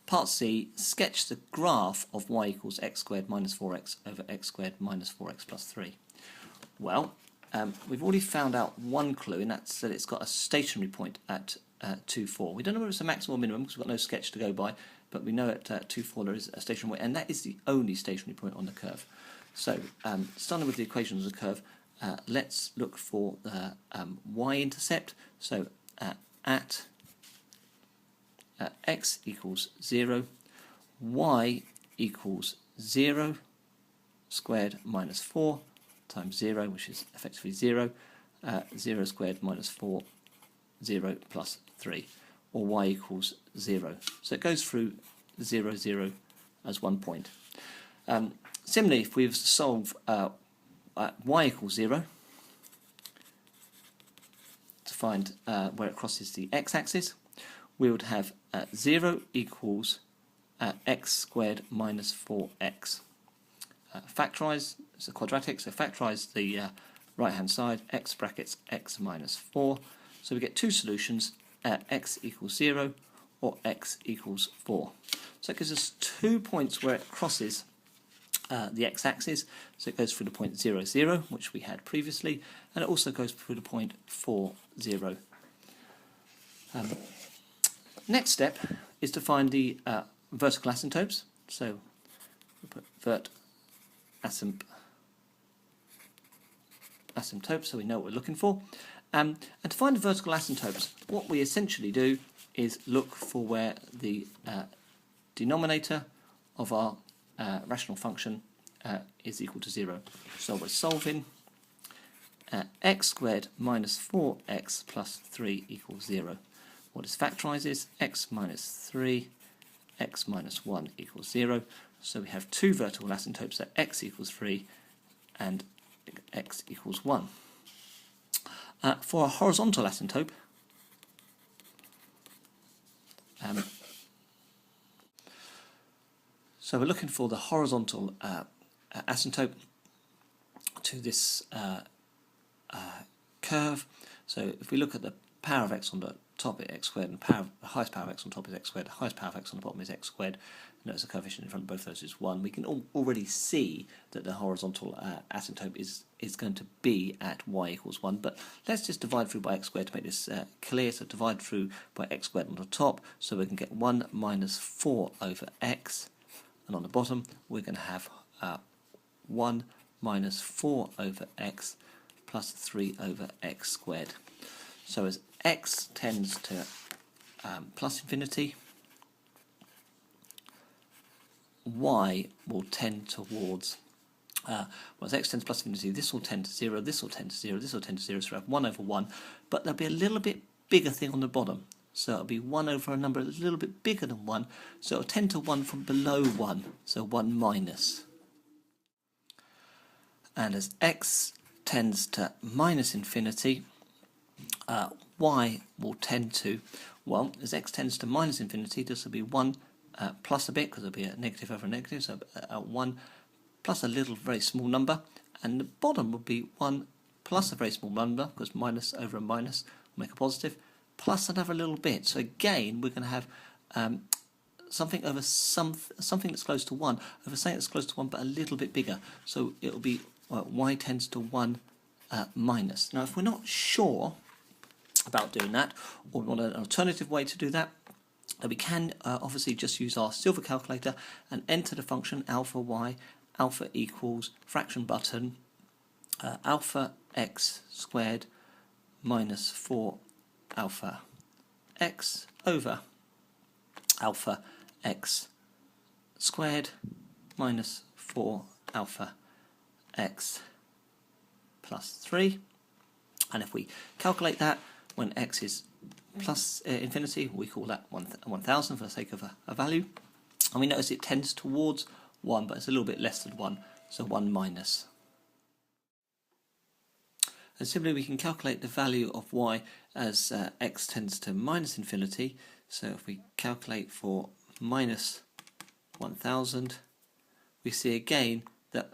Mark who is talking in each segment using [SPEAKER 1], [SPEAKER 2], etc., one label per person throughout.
[SPEAKER 1] Part C, sketch the graph of y equals x squared minus 4x over x squared minus 4x plus 3. Well, we've already found out one clue, and that's that it's got a stationary point at 2, 4. We don't know whether it's a maximum or minimum because we've got no sketch to go by, but we know at 2, 4 there is a stationary point, and that is the only stationary point on the curve. So, starting with the equations of the curve, let's look for the y-intercept. So, at x equals 0, y equals 0 squared minus 4 times 0, which is effectively 0, 0 squared minus 4, 0 plus 3, or y equals 0. So it goes through 0, 0 as one point. Similarly, if we were to solve y equals 0 to find where it crosses the x-axis, we would have 0 equals x squared minus 4x. Factorise, it's a quadratic, so factorise the right hand side, x brackets x minus 4. So we get two solutions, x equals 0 or x equals 4. So it gives us 2 points where it crosses the x-axis. So it goes through the point 0, 0, which we had previously, and it also goes through the point 4, 0. Next step is to find the vertical asymptotes. So we put vert asymptote, so we know what we're looking for. And to find the vertical asymptotes, what we essentially do is look for where the denominator of our rational function is equal to 0. So we're solving x squared minus 4x plus 3 equals 0. What is factorised is x minus 3, x minus 1 equals 0. So we have two vertical asymptotes at x equals 3 and x equals 1. For a horizontal asymptote, so we're looking for the horizontal asymptote to this curve. So if we look at the power of x on the top is x squared, and the highest power of x on top is x squared, the highest power of x on the bottom is x squared. Notice the coefficient in front of both those is 1. We can already see that the horizontal asymptote is going to be at y equals 1, but let's just divide through by x squared to make this clear. So divide through by x squared on the top, so we can get 1 minus 4 over x, and on the bottom we're going to have 1 minus 4 over x plus 3 over x squared. So as x tends to plus infinity, y will tend towards, well, as x tends to plus infinity, this will tend to 0, this will tend to 0, this will tend to 0, so we have 1 over 1, but there'll be a little bit bigger thing on the bottom. So it'll be 1 over a number a little bit bigger than 1, so it'll tend to 1 from below 1, so 1 minus. And as x tends to minus infinity, y will tend to, well, as x tends to minus infinity, this will be 1 plus a bit, because there'll be a negative over a negative, so 1 plus a little very small number, and the bottom would be 1 plus a very small number, because minus over a minus will make a positive, plus another little bit. So again, we're going to have something over something that's close to 1 over something that's close to 1 but a little bit bigger. So it'll be y tends to 1 minus. Now if we're not sure about doing that, or we want an alternative way to do that, we can obviously just use our silver calculator and enter the function alpha y. Alpha equals fraction button alpha x squared minus 4 alpha x over alpha x squared minus 4 alpha x plus 3. And if we calculate that, when x is plus infinity, we call that 1000 for the sake of a value. And we notice it tends towards 1, but it's a little bit less than 1, so 1 minus. And similarly, we can calculate the value of y as x tends to minus infinity. So if we calculate for minus 1000, we see again that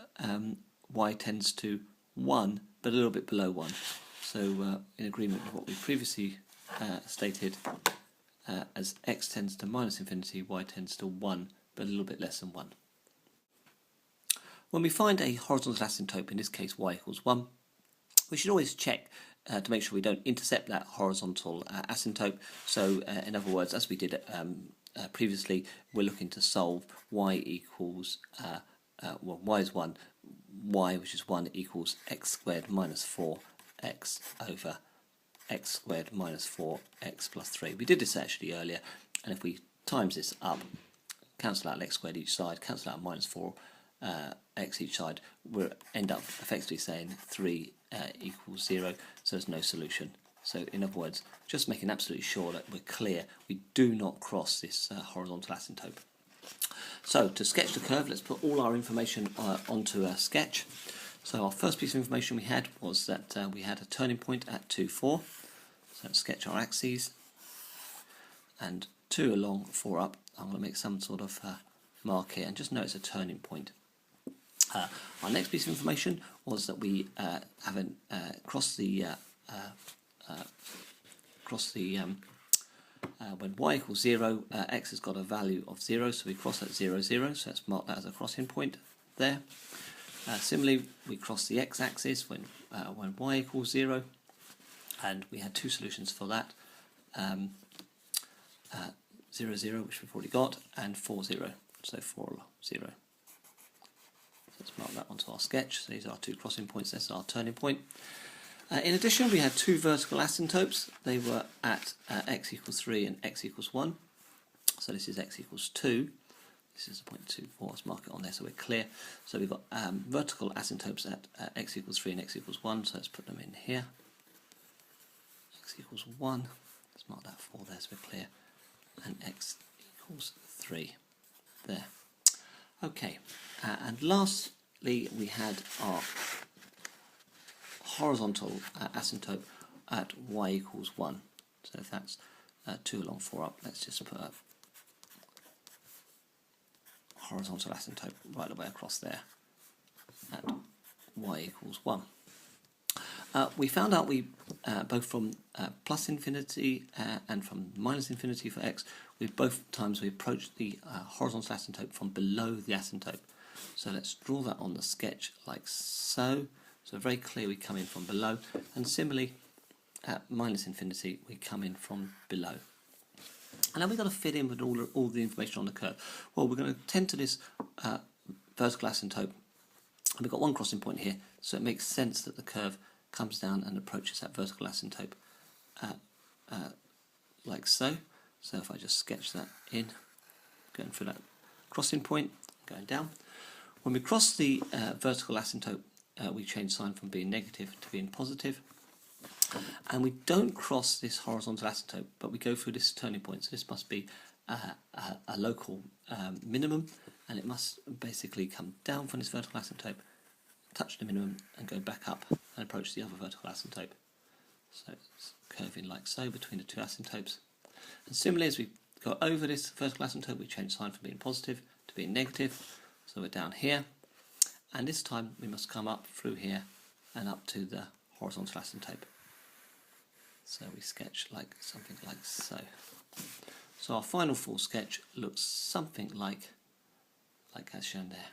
[SPEAKER 1] y tends to 1, but a little bit below 1. So in agreement with what we previously stated, as x tends to minus infinity, y tends to 1, but a little bit less than 1. When we find a horizontal asymptote, in this case y equals 1, we should always check to make sure we don't intercept that horizontal asymptote. So in other words, as we did previously, we're looking to solve y equals, well, y is 1, y, which is 1, equals x squared minus 4x over x squared minus 4x plus 3. We did this actually earlier, and if we times this up, cancel out x squared each side, cancel out minus 4x each side, we'll end up effectively saying 3 equals 0, so there's no solution. So in other words, just making absolutely sure that we're clear, we do not cross this horizontal asymptote. So to sketch the curve, let's put all our information onto a sketch. So our first piece of information we had was that we had a turning point at 2, 4. So let's sketch our axes, and 2 along, 4 up. I'm going to make some sort of mark here, and just know it's a turning point. Our next piece of information was that we haven't crossed the when y equals 0, x has got a value of 0, so we cross at 0, 0, so let's mark that as a crossing point there. Similarly, we cross the x-axis when y equals 0, and we had 2 solutions for that, 0, 0, which we've already got, and 4, 0, so 4, 0. Let's mark that onto our sketch. So these are our 2 crossing points, this is our turning point. In addition, we had 2 vertical asymptotes. They were at x equals 3 and x equals 1. So this is x equals 2. This is a 0.24. Let's mark it on there so we're clear. So we've got vertical asymptotes at x equals 3 and x equals 1. So let's put them in here. X equals 1. Let's mark that 4 there so we're clear. And x equals 3 there. Okay, and lastly we had our horizontal asymptote at y equals 1. So if that's 2 along, 4 up, let's just put a horizontal asymptote right the way across there at y equals 1. We found out both from plus infinity and from minus infinity for x, both times we approached the horizontal asymptote from below the asymptote. So let's draw that on the sketch like so. So very clear we come in from below, and similarly at minus infinity we come in from below. And then we've got to fit in with all the information on the curve. Well, we're going to tend to this vertical asymptote, and we've got one crossing point here, so it makes sense that the curve comes down and approaches that vertical asymptote like so. So if I just sketch that in, going through that crossing point, going down. When we cross the vertical asymptote, we change sign from being negative to being positive. And we don't cross this horizontal asymptote, but we go through this turning point. So this must be a local minimum, and it must basically come down from this vertical asymptote, touch the minimum, and go back up and approach the other vertical asymptote. So it's curving like so between the 2 asymptotes. And similarly, as we go over this vertical asymptote, we change sign from being positive to being negative. So we're down here, and this time we must come up through here and up to the horizontal asymptote. So we sketch like something like so. So our final full sketch looks something like as shown there.